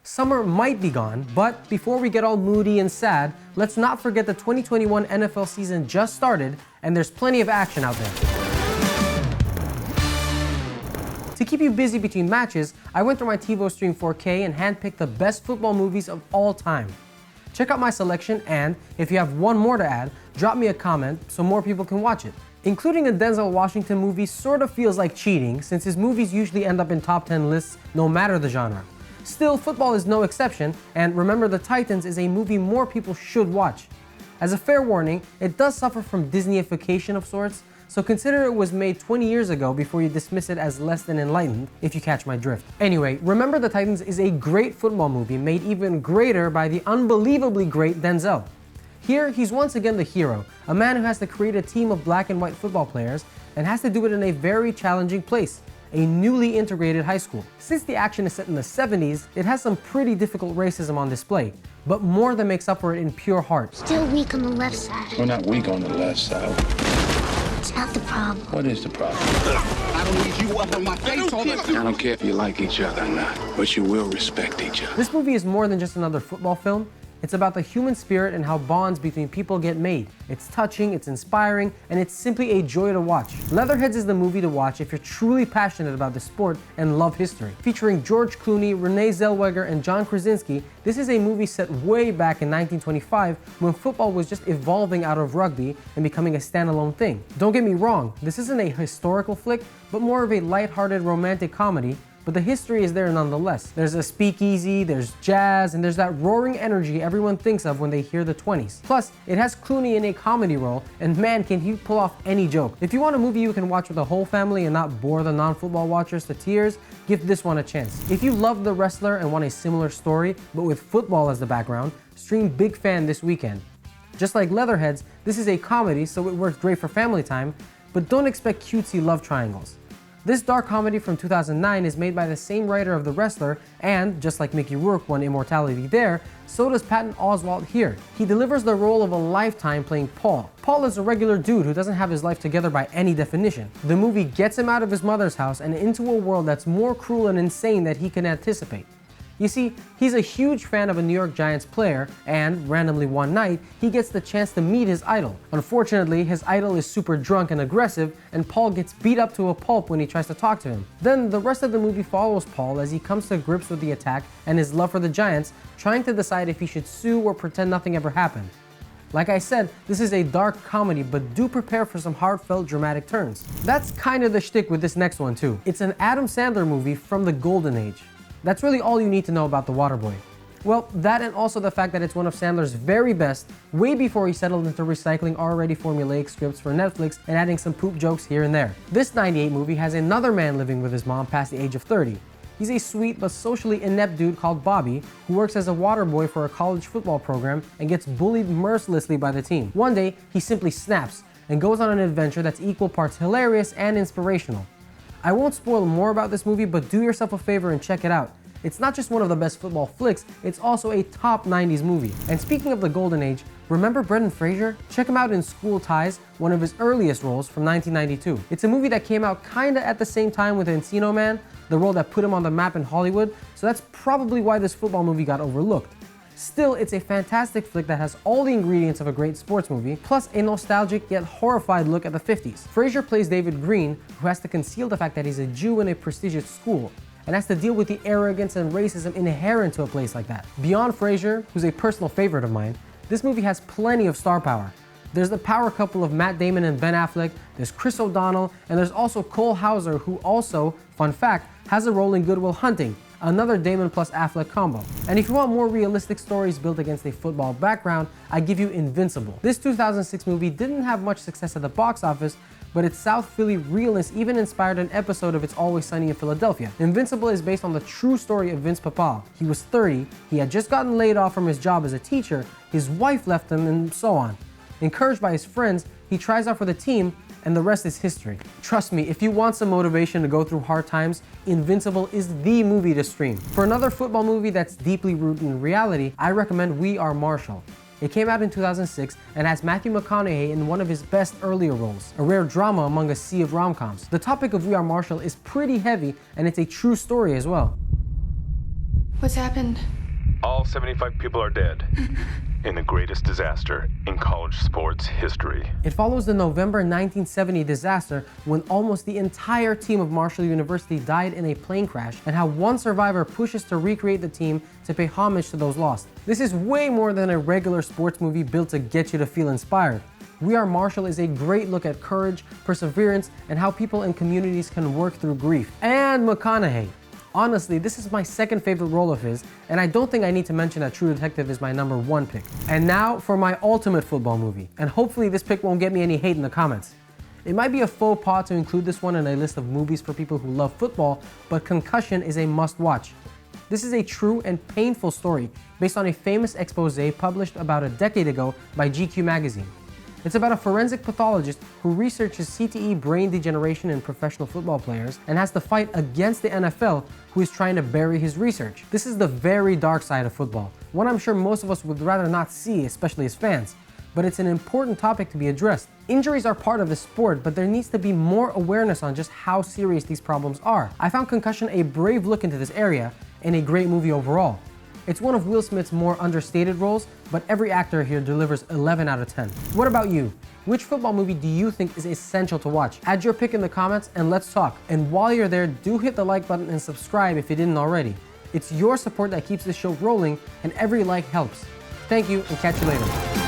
Summer might be gone, but before we get all moody and sad, let's not forget the 2021 NFL season just started, and there's plenty of action out there. To keep you busy between matches, I went through my TiVo Stream 4K and handpicked the best football movies of all time. Check out my selection, and if you have one more to add, drop me a comment so more people can watch it. Including a Denzel Washington movie sort of feels like cheating, since his movies usually end up in top 10 lists no matter the genre. Still, football is no exception, and Remember the Titans is a movie more people should watch. As a fair warning, it does suffer from Disneyification of sorts, so consider it was made 20 years ago before you dismiss it as less than enlightened, if you catch my drift. Anyway, Remember the Titans is a great football movie made even greater by the unbelievably great Denzel. Here, he's once again the hero, a man who has to create a team of black and white football players and has to do it in a very challenging place, a newly integrated high school. Since the action is set in the 70s, it has some pretty difficult racism on display, but more than makes up for it in pure heart. Still weak on the left side. We're not weak on the left side. It's not the problem. What is the problem? I don't need you up on my face all the time. I don't care if you like each other or not, but you will respect each other. This movie is more than just another football film. It's about the human spirit and how bonds between people get made. It's touching, it's inspiring, and it's simply a joy to watch. Leatherheads is the movie to watch if you're truly passionate about the sport and love history. Featuring George Clooney, Renee Zellweger, and John Krasinski, this is a movie set way back in 1925 when football was just evolving out of rugby and becoming a standalone thing. Don't get me wrong, this isn't a historical flick, but more of a lighthearted romantic comedy, but the history is there nonetheless. There's a speakeasy, there's jazz, and there's that roaring energy everyone thinks of when they hear the 20s. Plus, it has Clooney in a comedy role, and man, can he pull off any joke. If you want a movie you can watch with the whole family and not bore the non-football watchers to tears, give this one a chance. If you love The Wrestler and want a similar story, but with football as the background, stream Big Fan this weekend. Just like Leatherheads, this is a comedy, so it works great for family time, but don't expect cutesy love triangles. This dark comedy from 2009 is made by the same writer of The Wrestler, and just like Mickey Rourke won immortality there, so does Patton Oswalt here. He delivers the role of a lifetime playing Paul. Paul is a regular dude who doesn't have his life together by any definition. The movie gets him out of his mother's house and into a world that's more cruel and insane than he can anticipate. You see, he's a huge fan of a New York Giants player, and randomly one night, he gets the chance to meet his idol. Unfortunately, his idol is super drunk and aggressive, and Paul gets beat up to a pulp when he tries to talk to him. Then the rest of the movie follows Paul as he comes to grips with the attack and his love for the Giants, trying to decide if he should sue or pretend nothing ever happened. Like I said, this is a dark comedy, but do prepare for some heartfelt dramatic turns. That's kind of the shtick with this next one too. It's an Adam Sandler movie from the golden age. That's really all you need to know about The Waterboy. Well, that and also the fact that it's one of Sandler's very best, way before he settled into recycling already formulaic scripts for Netflix and adding some poop jokes here and there. This 98 movie has another man living with his mom past the age of 30. He's a sweet but socially inept dude called Bobby, who works as a water boy for a college football program and gets bullied mercilessly by the team. One day, he simply snaps and goes on an adventure that's equal parts hilarious and inspirational. I won't spoil more about this movie, but do yourself a favor and check it out. It's not just one of the best football flicks, it's also a top 90s movie. And speaking of the golden age, remember Brendan Fraser? Check him out in School Ties, one of his earliest roles from 1992. It's a movie that came out kinda at the same time with Encino Man, the role that put him on the map in Hollywood, so that's probably why this football movie got overlooked. Still, it's a fantastic flick that has all the ingredients of a great sports movie, plus a nostalgic yet horrified look at the 50s. Fraser plays David Green, who has to conceal the fact that he's a Jew in a prestigious school, and has to deal with the arrogance and racism inherent to a place like that. Beyond Fraser, who's a personal favorite of mine, this movie has plenty of star power. There's the power couple of Matt Damon and Ben Affleck, there's Chris O'Donnell, and there's also Cole Hauser, who also, fun fact, has a role in Good Will Hunting, another Damon plus Affleck combo. And if you want more realistic stories built against a football background, I give you Invincible. This 2006 movie didn't have much success at the box office, but its South Philly realness even inspired an episode of It's Always Sunny in Philadelphia. Invincible is based on the true story of Vince Papale. He was 30, he had just gotten laid off from his job as a teacher, his wife left him, and so on. Encouraged by his friends, he tries out for the team, and the rest is history. Trust me, if you want some motivation to go through hard times, Invincible is the movie to stream. For another football movie that's deeply rooted in reality, I recommend We Are Marshall. It came out in 2006 and has Matthew McConaughey in one of his best earlier roles, a rare drama among a sea of rom-coms. The topic of We Are Marshall is pretty heavy, and it's a true story as well. What's happened? All 75 people are dead in the greatest disaster in college sports history. It follows the November 1970 disaster when almost the entire team of Marshall University died in a plane crash, and how one survivor pushes to recreate the team to pay homage to those lost. This is way more than a regular sports movie built to get you to feel inspired. We Are Marshall is a great look at courage, perseverance, and how people and communities can work through grief. And McConaughey. Honestly, this is my second favorite role of his, and I don't think I need to mention that True Detective is my #1 pick. And now for my ultimate football movie, and hopefully this pick won't get me any hate in the comments. It might be a faux pas to include this one in a list of movies for people who love football, but Concussion is a must-watch. This is a true and painful story based on a famous expose published about a decade ago by GQ magazine. It's about a forensic pathologist who researches CTE brain degeneration in professional football players and has to fight against the NFL, who is trying to bury his research. This is the very dark side of football, one I'm sure most of us would rather not see, especially as fans. But it's an important topic to be addressed. Injuries are part of the sport, but there needs to be more awareness on just how serious these problems are. I found Concussion a brave look into this area and a great movie overall. It's one of Will Smith's more understated roles, but every actor here delivers 11 out of 10. What about you? Which football movie do you think is essential to watch? Add your pick in the comments and let's talk. And while you're there, do hit the like button and subscribe if you didn't already. It's your support that keeps this show rolling, and every like helps. Thank you, and catch you later.